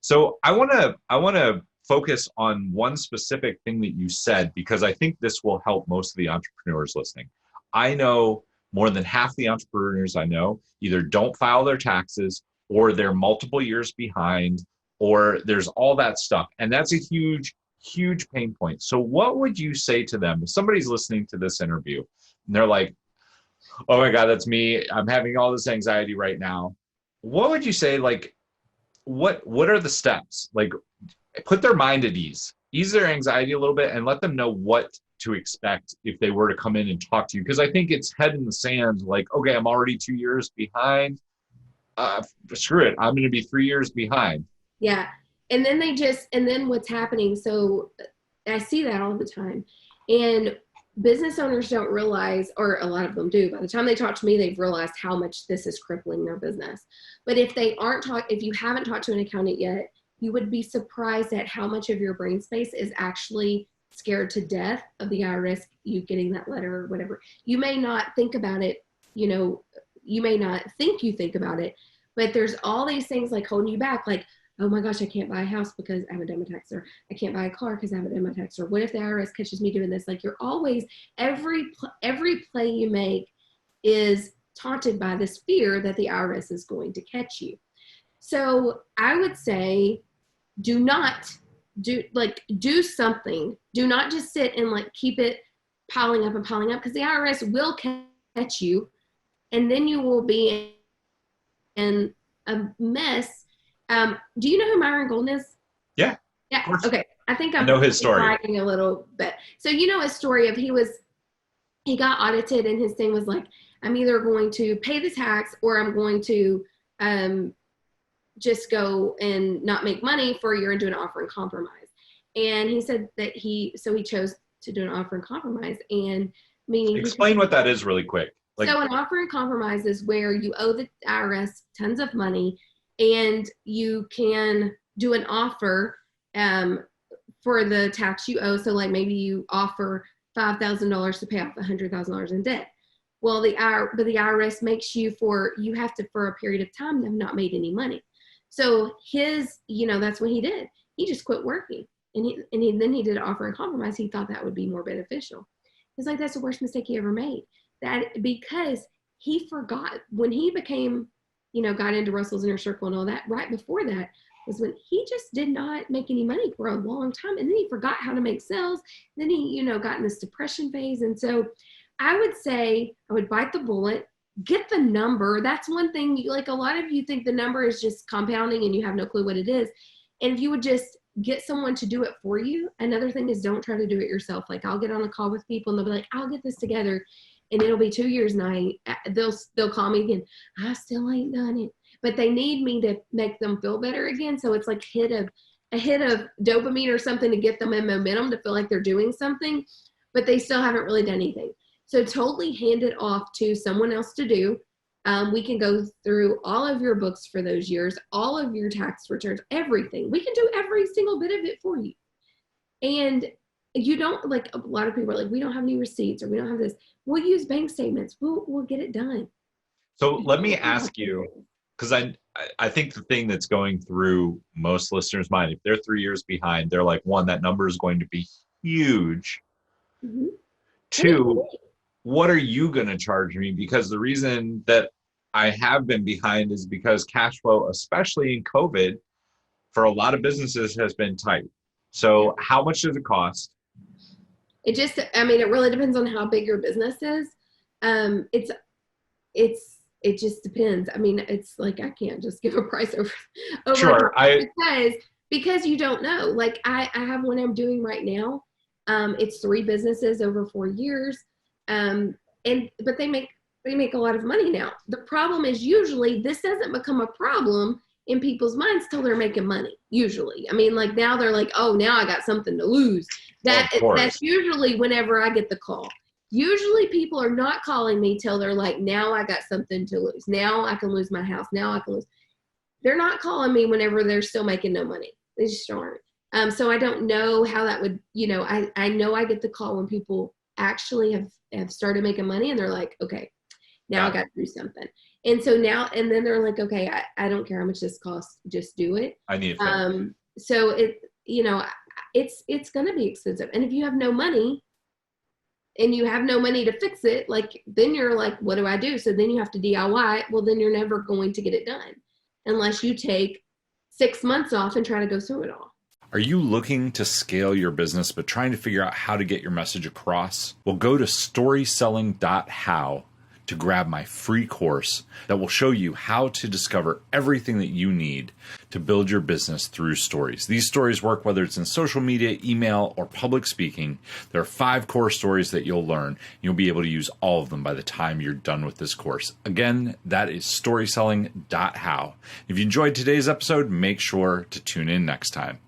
So I want to focus on one specific thing that you said, because I think this will help most of the entrepreneurs listening. I know more than half the entrepreneurs I know either don't file their taxes, or they're multiple years behind, or there's all that stuff. And that's a huge, huge pain point. So what would you say to them if somebody's listening to this interview and they're like, oh my God, that's me. I'm having all this anxiety right now. What would you say? Like, what are the steps? Like, put their mind at ease their anxiety a little bit, and let them know what to expect if they were to come in and talk to you. Because I think it's head in the sand, like, okay, I'm already 2 years behind. Screw it. I'm going to be 3 years behind. Yeah. And then what's happening. So I see that all the time. And business owners don't realize, or a lot of them do, by the time they talk to me, they've realized how much this is crippling their business. But if you haven't talked to an accountant yet, you would be surprised at how much of your brain space is actually scared to death of the IRS, you getting that letter or whatever. You may not think about it, you may not think you think about it, but there's all these things like holding you back, like, oh my gosh, I can't buy a house because I haven't done my tax, or I can't buy a car because I haven't done my tax, or what if the IRS catches me doing this? Like, you're always, every play you make is taunted by this fear that the IRS is going to catch you. So I would say, do something. Do not just sit and like keep it piling up, because the IRS will catch you, and then you will be in a mess. Do you know who Myron Golden is? Yeah. Yeah. Okay. I think I know his story. Bragging a little bit. So you know his story of he got audited, and his thing was like, I'm either going to pay the tax, or I'm going to just go and not make money for a year and do an offer and compromise. And he said that he chose to do an offer and compromise. And meaning, explain what that is really quick. So an offer and compromise is where you owe the IRS tons of money, and you can do an offer for the tax you owe. So like maybe you offer $5,000 to pay off $100,000 in debt. Well, the IRS makes you for a period of time have not made any money. So that's what he did. He just quit working, and then he did an offer and compromise. He thought that would be more beneficial. He's like, that's the worst mistake he ever made. That because he forgot when he became, got into Russell's Inner Circle and all that. Right before that was when he just did not make any money for a long time, and then he forgot how to make sales. Then he, got in this depression phase, and so I would say I would bite the bullet. Get the number. That's one thing. Like, a lot of you think the number is just compounding and you have no clue what it is. And if you would just get someone to do it for you. Another thing is, don't try to do it yourself. Like, I'll get on a call with people and they'll be like, I'll get this together. And it'll be 2 years and they'll call me again. I still ain't done it. But they need me to make them feel better again. So it's like a hit of dopamine or something to get them in momentum to feel like they're doing something, but they still haven't really done anything. So totally hand it off to someone else to do. We can go through all of your books for those years, all of your tax returns, everything. We can do every single bit of it for you. And you don't, like, a lot of people are like, we don't have any receipts, or we don't have this. We'll use bank statements. We'll get it done. So let me ask you, because I think the thing that's going through most listeners' mind, if they're 3 years behind, they're like, one, that number is going to be huge. Mm-hmm. Two, what are you going to charge me? Because the reason that I have been behind is because cash flow, especially in COVID, for a lot of businesses has been tight. So how much does it cost? It really depends on how big your business is. It just depends. I mean, it's like, I can't just give a price over Sure. Because you don't know. Like, I have one I'm doing right now. It's 3 businesses over 4 years. But they make a lot of money now. The problem is, usually this doesn't become a problem in people's minds till they're making money. Usually, I mean, like, now they're like, oh, now I got something to lose. That's usually whenever I get the call. Usually people are not calling me till they're like, now I got something to lose. Now I can lose my house. Now I can lose. They're not calling me whenever they're still making no money. They just aren't. So I don't know how that would, I know I get the call when people actually have started making money, and they're like, okay, now I got to do something. And so now, and then they're like, okay, I don't care how much this costs, just do it. I need to finish. So it's going to be expensive. And if you have no money and you have no money to fix it, like, then you're like, what do I do? So then you have to DIY. Well, then you're never going to get it done unless you take 6 months off and try to go through it all. Are you looking to scale your business but trying to figure out how to get your message across? Well, go to storyselling.how to grab my free course that will show you how to discover everything that you need to build your business through stories. These stories work whether it's in social media, email, or public speaking. There are 5 core stories that you'll learn. You'll be able to use all of them by the time you're done with this course. Again, that is storyselling.how. If you enjoyed today's episode, make sure to tune in next time.